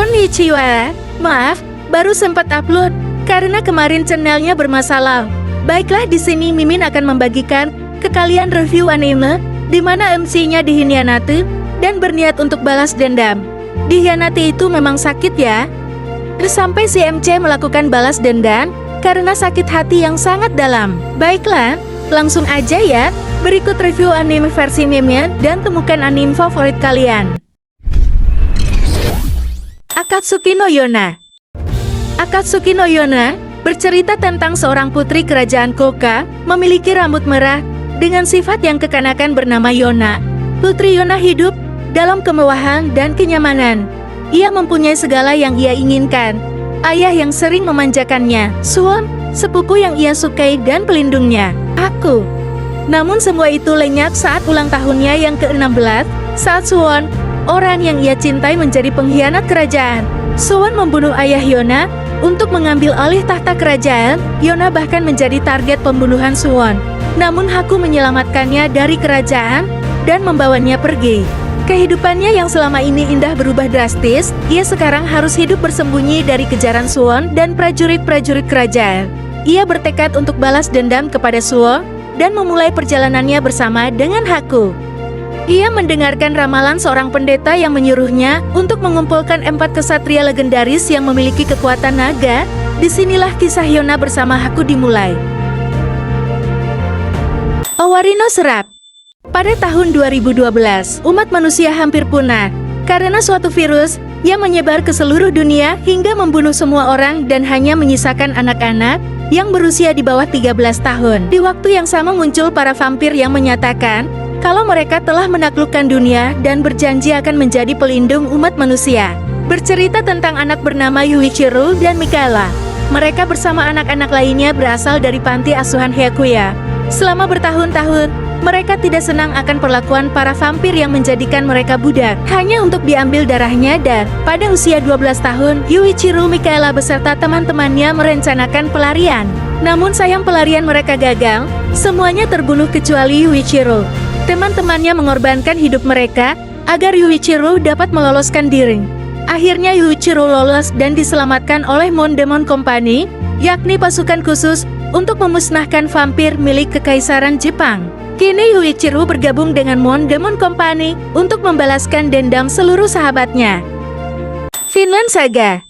Konnichiwa, maaf, baru sempat upload karena kemarin channelnya bermasalah. Baiklah, di sini Mimin akan membagikan ke kalian review anime di mana MC-nya dihianati dan berniat untuk balas dendam. Dihianati itu memang sakit ya. Sampai si MC melakukan balas dendam karena sakit hati yang sangat dalam. Baiklah, langsung aja ya. Berikut review anime versi Mimin dan temukan anime favorit kalian. Akatsuki no Yona. Akatsuki no Yona bercerita tentang seorang putri kerajaan Koka memiliki rambut merah dengan sifat yang kekanakan bernama Yona. Putri Yona hidup dalam kemewahan dan kenyamanan. Ia mempunyai segala yang ia inginkan. Ayah yang sering memanjakannya, Suwon, sepupu yang ia sukai dan pelindungnya, aku. Namun semua itu lenyap saat ulang tahunnya yang ke-16, saat Suwon, orang yang ia cintai, menjadi pengkhianat kerajaan. Suwon membunuh ayah Yona untuk mengambil alih tahta kerajaan. Yona bahkan menjadi target pembunuhan Suwon. Namun Haku menyelamatkannya dari kerajaan dan membawanya pergi. Kehidupannya yang selama ini indah berubah drastis. Ia sekarang harus hidup bersembunyi dari kejaran Suwon dan prajurit-prajurit kerajaan. Ia bertekad untuk balas dendam kepada Suwon dan memulai perjalanannya bersama dengan Haku. Ia mendengarkan ramalan seorang pendeta yang menyuruhnya untuk mengumpulkan 4 kesatria legendaris yang memiliki kekuatan naga. Disinilah kisah Yona bersama Haku dimulai. Owarino Serap. Pada tahun 2012, umat manusia hampir punah karena suatu virus yang menyebar ke seluruh dunia hingga membunuh semua orang dan hanya menyisakan anak-anak yang berusia di bawah 13 tahun. Di waktu yang sama muncul para vampir yang menyatakan kalau mereka telah menaklukkan dunia dan berjanji akan menjadi pelindung umat manusia. Bercerita tentang anak bernama Yuichiro dan Mikaela. Mereka bersama anak-anak lainnya berasal dari panti asuhan Hyakuya. Selama bertahun-tahun, mereka tidak senang akan perlakuan para vampir yang menjadikan mereka budak hanya untuk diambil darahnya, dan pada usia 12 tahun, Yuichiro, Mikaela beserta teman-temannya merencanakan pelarian. Namun sayang, pelarian mereka gagal. Semuanya terbunuh kecuali Yuichiro. Teman-temannya mengorbankan hidup mereka agar Yuichiro dapat meloloskan diri. Akhirnya Yuichiro lolos dan diselamatkan oleh Mon Demon Company, yakni pasukan khusus untuk memusnahkan vampir milik Kekaisaran Jepang. Kini Yuichiro bergabung dengan Mon Demon Company untuk membalaskan dendam seluruh sahabatnya. Vinland Saga.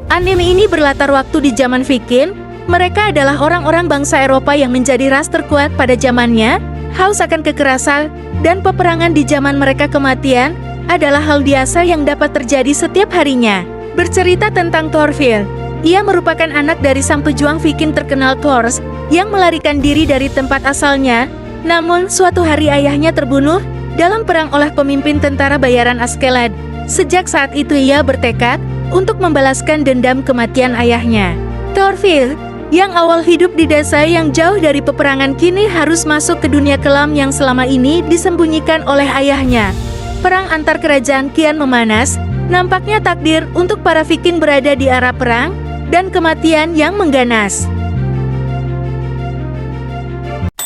Anime ini berlatar waktu di zaman Viking. Mereka adalah orang-orang bangsa Eropa yang menjadi ras terkuat pada zamannya. Haus akan kekerasan dan peperangan di zaman mereka. Kematian adalah hal biasa yang dapat terjadi setiap harinya. Bercerita tentang Thorfinn. Ia merupakan anak dari sang pejuang Viking terkenal Thors yang melarikan diri dari tempat asalnya. Namun suatu hari ayahnya terbunuh dalam perang oleh pemimpin tentara bayaran Askeladd. Sejak saat itu ia bertekad untuk membalaskan dendam kematian ayahnya. Thorfinn yang awal hidup di desa yang jauh dari peperangan kini harus masuk ke dunia kelam yang selama ini disembunyikan oleh ayahnya. Perang antar kerajaan kian memanas. Nampaknya takdir untuk para Viking berada di arah perang dan kematian yang mengganas.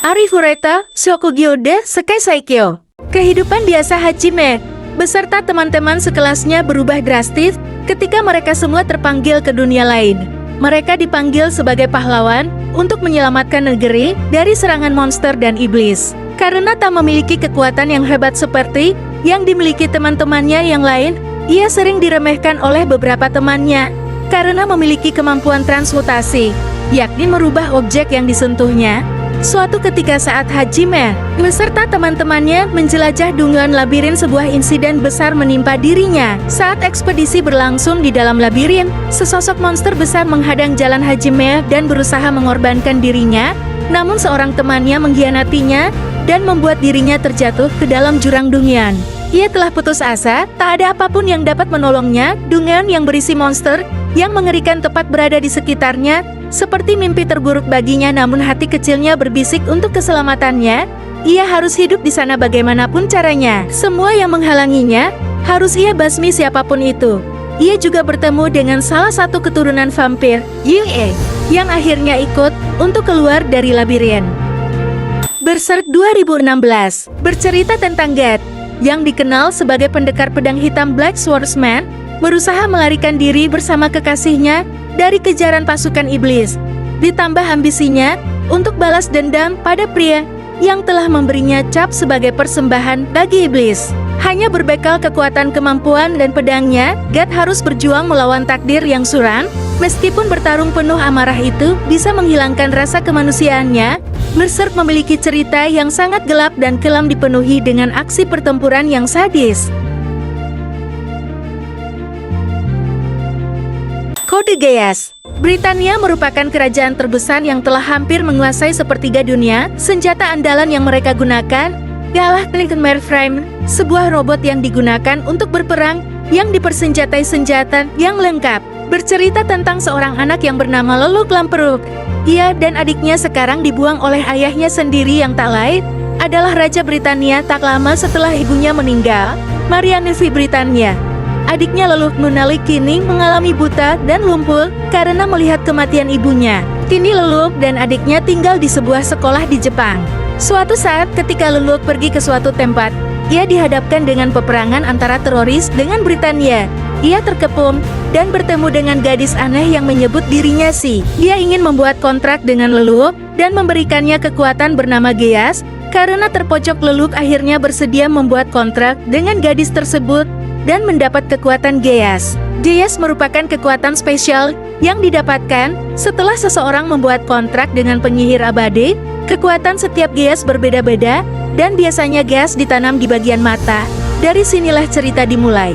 Arifureta, Shokugyode, Sekai Saikyo. Kehidupan biasa Hajime beserta teman-teman sekelasnya berubah drastis ketika mereka semua terpanggil ke dunia lain. Mereka dipanggil sebagai pahlawan untuk menyelamatkan negeri dari serangan monster dan iblis. Karena tak memiliki kekuatan yang hebat seperti yang dimiliki teman-temannya yang lain, ia sering diremehkan oleh beberapa temannya karena memiliki kemampuan transmutasi, yakni merubah objek yang disentuhnya. Suatu ketika saat Hajime beserta teman-temannya menjelajah dungeon labirin, sebuah insiden besar menimpa dirinya. Saat ekspedisi berlangsung di dalam labirin, sesosok monster besar menghadang jalan Hajime dan berusaha mengorbankan dirinya. Namun seorang temannya mengkhianatinya dan membuat dirinya terjatuh ke dalam jurang dungeon. Ia telah putus asa, tak ada apapun yang dapat menolongnya. Dungeon yang berisi monster yang mengerikan tepat berada di sekitarnya, seperti mimpi terburuk baginya. Namun hati kecilnya berbisik untuk keselamatannya. Ia harus hidup di sana bagaimanapun caranya. Semua yang menghalanginya harus ia basmi, siapapun itu. Ia juga bertemu dengan salah satu keturunan vampir, Yue, yang akhirnya ikut untuk keluar dari labirin. Berserk 2016 bercerita tentang Geth yang dikenal sebagai pendekar pedang hitam Black Swordsman. berusaha melarikan diri bersama kekasihnya dari kejaran pasukan iblis. Ditambah ambisinya untuk balas dendam pada pria yang telah memberinya cap sebagai persembahan bagi iblis. Hanya berbekal kekuatan kemampuan dan pedangnya, God harus berjuang melawan takdir yang suram. Meskipun bertarung penuh amarah itu bisa menghilangkan rasa kemanusiaannya, Berserk memiliki cerita yang sangat gelap dan kelam dipenuhi dengan aksi pertempuran yang sadis. Kode Geass. Britania merupakan kerajaan terbesar yang telah hampir menguasai sepertiga dunia. Senjata andalan yang mereka gunakan ialah Clickmare Frame, sebuah robot yang digunakan untuk berperang yang dipersenjatai senjata yang lengkap. Bercerita tentang seorang anak yang bernama Lelouch Lamperrouch. Ia dan adiknya sekarang dibuang oleh ayahnya sendiri yang tak lain adalah Raja Britania tak lama setelah ibunya meninggal, Maria Nevi Britania. Adiknya Lelouch Nunali kini mengalami buta dan lumpuh karena melihat kematian ibunya. Kini Lelouch dan adiknya tinggal di sebuah sekolah di Jepang. Suatu saat ketika Lelouch pergi ke suatu tempat, ia dihadapkan dengan peperangan antara teroris dengan Britania. Ia terkepung dan bertemu dengan gadis aneh yang menyebut dirinya Si. Dia ingin membuat kontrak dengan Lelouch dan memberikannya kekuatan bernama Geass. Karena terpojok, Lelouch akhirnya bersedia membuat kontrak dengan gadis tersebut dan mendapat kekuatan Geass. Geass merupakan kekuatan spesial yang didapatkan setelah seseorang membuat kontrak dengan penyihir abadi. Kekuatan setiap Geass berbeda-beda dan biasanya Geass ditanam di bagian mata. Dari sinilah cerita dimulai.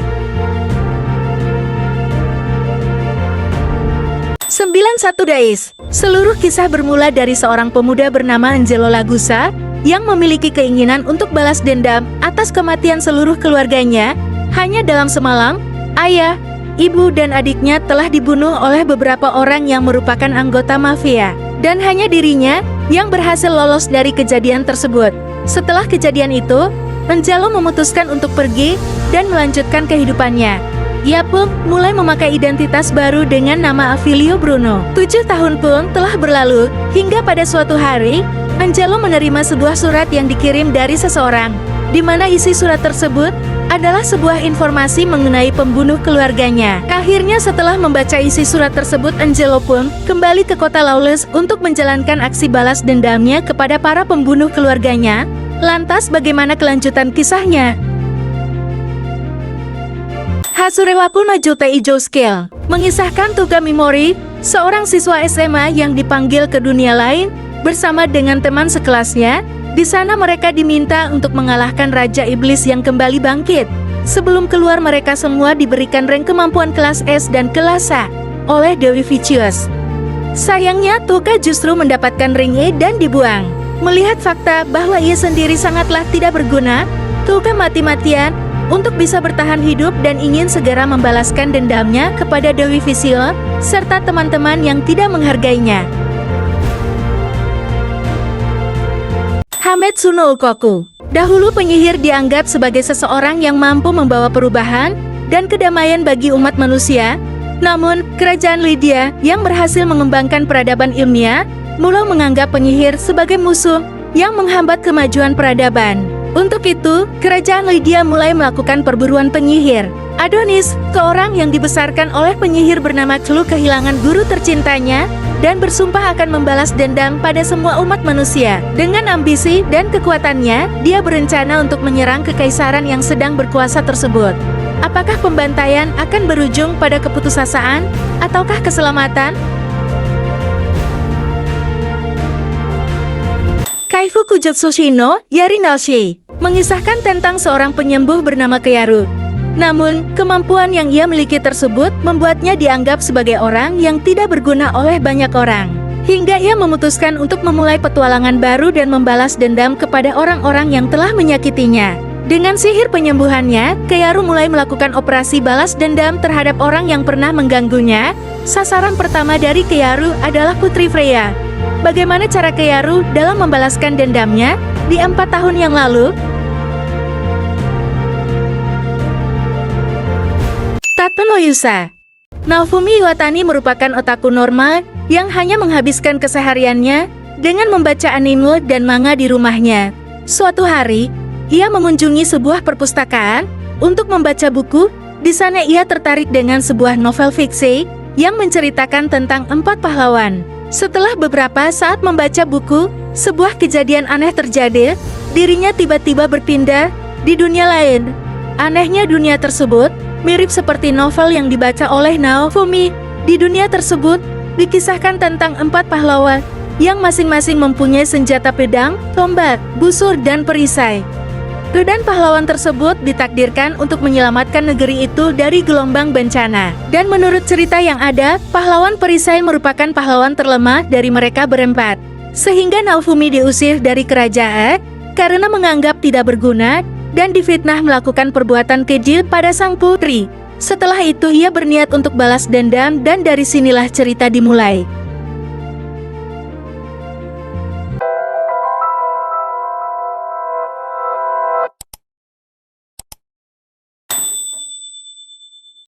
91 Days. Seluruh kisah bermula dari seorang pemuda bernama Angelo Lagusa yang memiliki keinginan untuk balas dendam atas kematian seluruh keluarganya. Hanya dalam semalam, ayah, ibu dan adiknya telah dibunuh oleh beberapa orang yang merupakan anggota mafia. Dan hanya dirinya yang berhasil lolos dari kejadian tersebut. Setelah kejadian itu, Angelo memutuskan untuk pergi dan melanjutkan kehidupannya. Ia pun mulai memakai identitas baru dengan nama Avilio Bruno. 7 tahun pun telah berlalu, hingga pada suatu hari, Angelo menerima sebuah surat yang dikirim dari seseorang, di mana isi surat tersebut adalah sebuah informasi mengenai pembunuh keluarganya. Akhirnya setelah membaca isi surat tersebut, Angelo pun kembali ke kota Lawless untuk menjalankan aksi balas dendamnya kepada para pembunuh keluarganya. Lantas bagaimana kelanjutan kisahnya? Hasurewaku no Jutei Skill mengisahkan Tuga Mimori, seorang siswa SMA yang dipanggil ke dunia lain bersama dengan teman sekelasnya. Di sana mereka diminta untuk mengalahkan Raja Iblis yang kembali bangkit. Sebelum keluar, mereka semua diberikan rank kemampuan kelas S dan kelas A oleh Dewi Vicious. Sayangnya Tuga justru mendapatkan rank E dan dibuang. Melihat fakta bahwa ia sendiri sangatlah tidak berguna, Tuga mati-matian untuk bisa bertahan hidup dan ingin segera membalaskan dendamnya kepada Dewi Vicious serta teman-teman yang tidak menghargainya. Hametsu no Ukoku. Dahulu penyihir dianggap sebagai seseorang yang mampu membawa perubahan dan kedamaian bagi umat manusia. Namun, kerajaan Lydia yang berhasil mengembangkan peradaban ilmiah mulai menganggap penyihir sebagai musuh yang menghambat kemajuan peradaban. Untuk itu, kerajaan Lydia mulai melakukan perburuan penyihir. Adonis, seorang yang dibesarkan oleh penyihir bernama Clu, kehilangan guru tercintanya dan bersumpah akan membalas dendam pada semua umat manusia. Dengan ambisi dan kekuatannya, dia berencana untuk menyerang kekaisaran yang sedang berkuasa tersebut. Apakah pembantaian akan berujung pada keputusasaan ataukah keselamatan? Kaifu Kujutsu no Yarinalshi mengisahkan tentang seorang penyembuh bernama Keyaru. Namun, kemampuan yang ia miliki tersebut membuatnya dianggap sebagai orang yang tidak berguna oleh banyak orang. Hingga ia memutuskan untuk memulai petualangan baru dan membalas dendam kepada orang-orang yang telah menyakitinya. Dengan sihir penyembuhannya, Keyaru mulai melakukan operasi balas dendam terhadap orang yang pernah mengganggunya. Sasaran pertama dari Keyaru adalah Putri Freya. Bagaimana cara Keyaru dalam membalaskan dendamnya di 4 tahun yang lalu? Tateno Yusa. Naofumi Iwatani merupakan otaku normal yang hanya menghabiskan kesehariannya dengan membaca anime dan manga di rumahnya. Suatu hari, ia mengunjungi sebuah perpustakaan untuk membaca buku Di sana ia tertarik dengan sebuah novel fiksi yang menceritakan tentang 4 pahlawan. Setelah beberapa saat membaca buku, sebuah kejadian aneh terjadi. Dirinya tiba-tiba berpindah di dunia lain. Anehnya dunia tersebut mirip seperti novel yang dibaca oleh Naofumi. Di dunia tersebut dikisahkan tentang 4 pahlawan yang masing-masing mempunyai senjata pedang, tombak, busur, dan perisai. Kedan pahlawan tersebut ditakdirkan untuk menyelamatkan negeri itu dari gelombang bencana. Dan menurut cerita yang ada, pahlawan perisai merupakan pahlawan terlemah dari mereka berempat. Sehingga Naofumi diusir dari kerajaan karena menganggap tidak berguna dan difitnah melakukan perbuatan keji pada sang putri. Setelah itu ia berniat untuk balas dendam dan dari sinilah cerita dimulai.